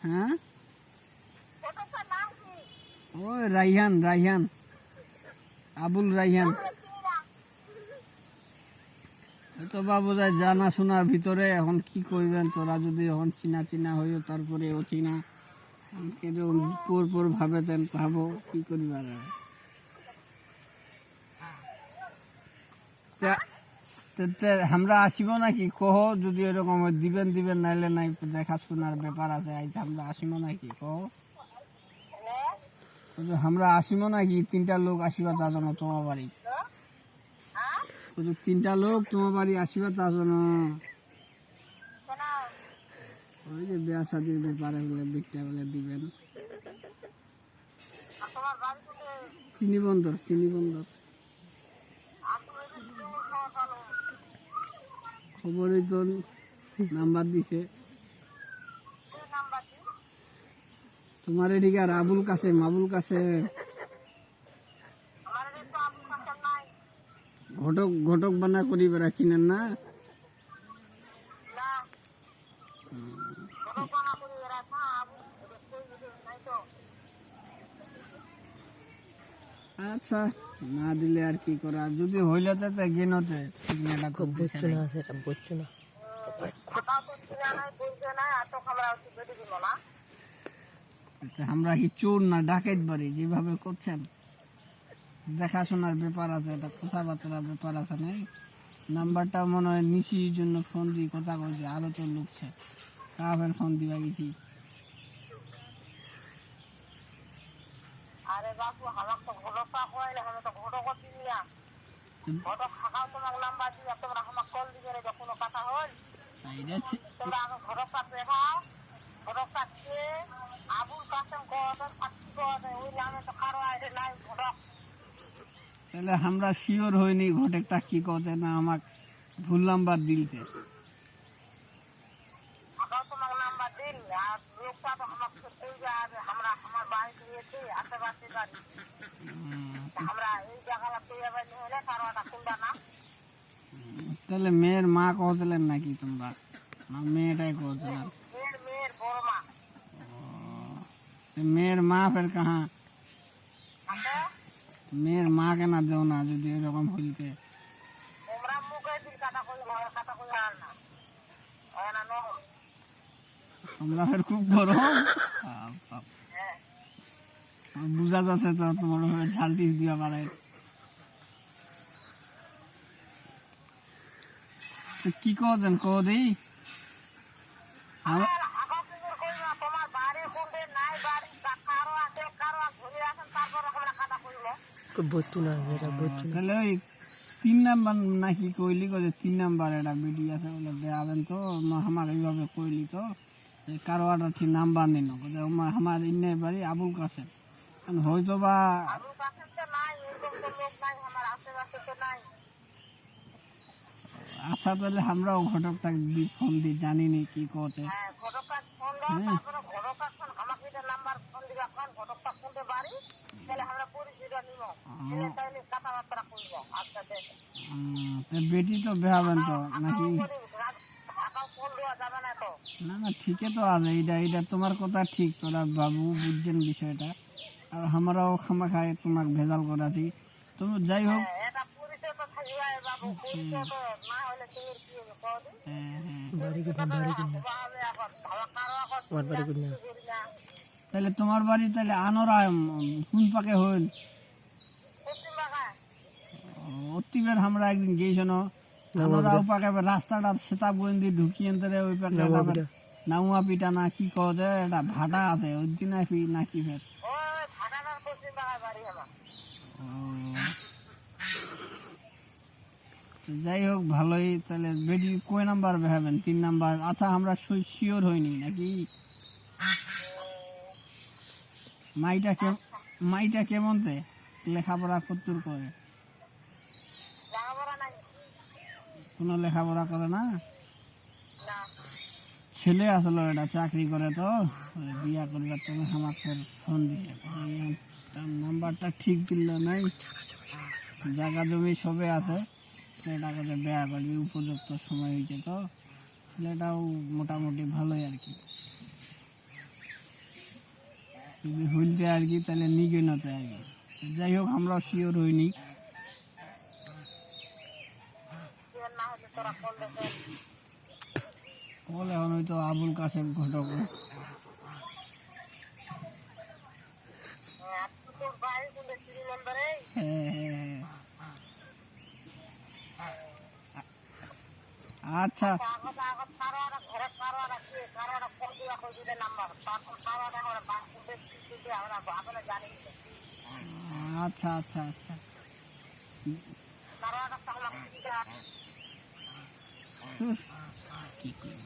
হ্যাঁ ওই রাইহান রাইহান আবুল রাইহান তো বাবু যায় জানা শোনার ভিতরে এখন কি করবেন তোরা যদি এখন চিনা চিনা হইও তারপরে ও চিনা পুর পুর ভাবেছেন ভাবো কি করিবার আর আমরা আসিব নাকি কহ যদি এরকম দিবেন দিবেন নাইলে নাই দেখাশোনার ব্যাপার আছে আজ আমরা আসিব নাকি কহ আমরা আসিব নাকি তিনটা লোক আসিবা চারজন তোমার বাড়ি তিনটা লোক তোমার বাড়ি আসিবা চারজন ওই যে বিয়া শাদির ব্যাপারে বলে বিকটা বলে দিবেন চিনি বন্দর খবরই তো নাম্বার দিছে তোমার এদিকে আর আবুল কাছে মাবুল কাছে ঘটক বানা করি বেড়া চিনেন না আচ্ছা না দিলে আর কি করা যদি হইলে তো গেনতে ঠিকানাটা খুব বুঝছো না সেটা বুঝছো না আমরা কি চোর না ডাকাত বাড়ি যেভাবে করছেন দেখাশোনার ব্যাপার আছে এটা কথাবার্তার ব্যাপার আছে নাই নাম্বারটা মনে হয় নিচির জন্য ফোন দিয়ে কথা কইছে আরো তো লুকছে কাহাবের ফোন দিবা গেছি আরে বাপু আমার তো ঘটকা কইলে আমি তো ঘটক দিনিয়া ঘটক খাগাও তোমার নাম্বার দিয়া তোমরা আমাকে কল দিবে রে যখন কথা হল আইরা তোমরা আমার ঘটকা দেখাও ঘটকা কে আবুল কাসেম কোদর পাচ্ছি কোদর ওই নামে তো কারো আইডি নাই ঘটক তাহলে আমরা শিওর হইনি ঘটকটা কি কইছে না আমাকে ভুল নাম্বার দিলতে আগাও তোমার নাম্বার দিন আর লোকটা তো আমাকে কই যাবে আমরা আমার বাড়ি দিয়েছি আশেপাশে বাড়ি আমরা এই জায়গাটা পেয়ে বাড়ি হলে কারোটা শুনবা না তাহলে মেয়ের মা কইছিলেন নাকি তোমরা না মেয়েটাই কইছিলেন মেয়ের বড় মা মেয়ের মা ফের কাহা মেয়ের মা কেনা দেও না যদি এরকম হইতে তোমরা মুখে দিল কথা কই আর না না নো তোমরা ফের খুব গরম বুঝা যাচ্ছে তো তোমার ঝালটি দিয়া পারে কি কছেন কো দেই তাহলে ওই 3 নাম্বার নাকি কইলি কই 3 নাম্বার এটা বিডি আছে বলে দেবেন তো আমার এইভাবে কইলি তো কারো একটা ঠিক নাম্বার নিন আমার ইন্নে বাড়ি আবুল কাসেম হয়তো বা আচ্ছা তাহলে আমরাও ঘটকটা ফোন দিই জানিনি কি করছে বেটি তো বেহাবেন তো নাকি না না ঠিকই তো আছে এটা তোমার কথা ঠিক তোরা বাবু বুঝছেন বিষয়টা আর আমরাও খামা খাই তোমাকে ভেজাল করাছি তুমি যাই হোক তাহলে তোমার বাড়ি তাহলে আনোরা কোন পাকে হইল অতিবের আমরা একদিন গেছিল আনোরা ও পাকে রাস্তাটা সেটা বন্দি ঢুকিয়ে ওই পাকে নাউয়া পিটা না কি কছে এটা ভাটা আছে ওই দিন নাকি ফের যাই হোক ভালোই তাহলে বেডি কয় নাম্বার বেহাবেন 3 নাম্বার আচ্ছা আমরা শিওর হইনি নাকি মাইটা কেমন তে লেখাপড়া কতদূর করে কোনো লেখাপড়া করে না ছেলে আসলে এটা চাকরি করে তো বিয়া করবে তুমি আমাকে ফোন দিছে তার নাম্বারটা ঠিক দিল নাই জায়গা জমি সবে আছে ছেলেটাকে বিয়া করবি উপযুক্ত সময় হয়েছে তো ছেলেটাও মোটামুটি ভালোই আর কি যদি হইলতে আর কি তাহলে নিগে না তো আর কি। যাই হোক আমরা শিওর হইনি। না হলে তোরা কল দেখে কল এখন হয়তো আবুল কাসেম ঘটক। তোর ভাই বলে 3 নম্বরে হ্যাঁ। আচ্ছা আগত আগত কারোর ঘরে কারোর আছে কারোর কল দিয়া কই দিলে নাম্বার তারপর কারোর আমরা বাস করতে দিতে আমরা ভাবনা জানি আচ্ছা আচ্ছা আচ্ছা কারোর সামনে দিতে কি করব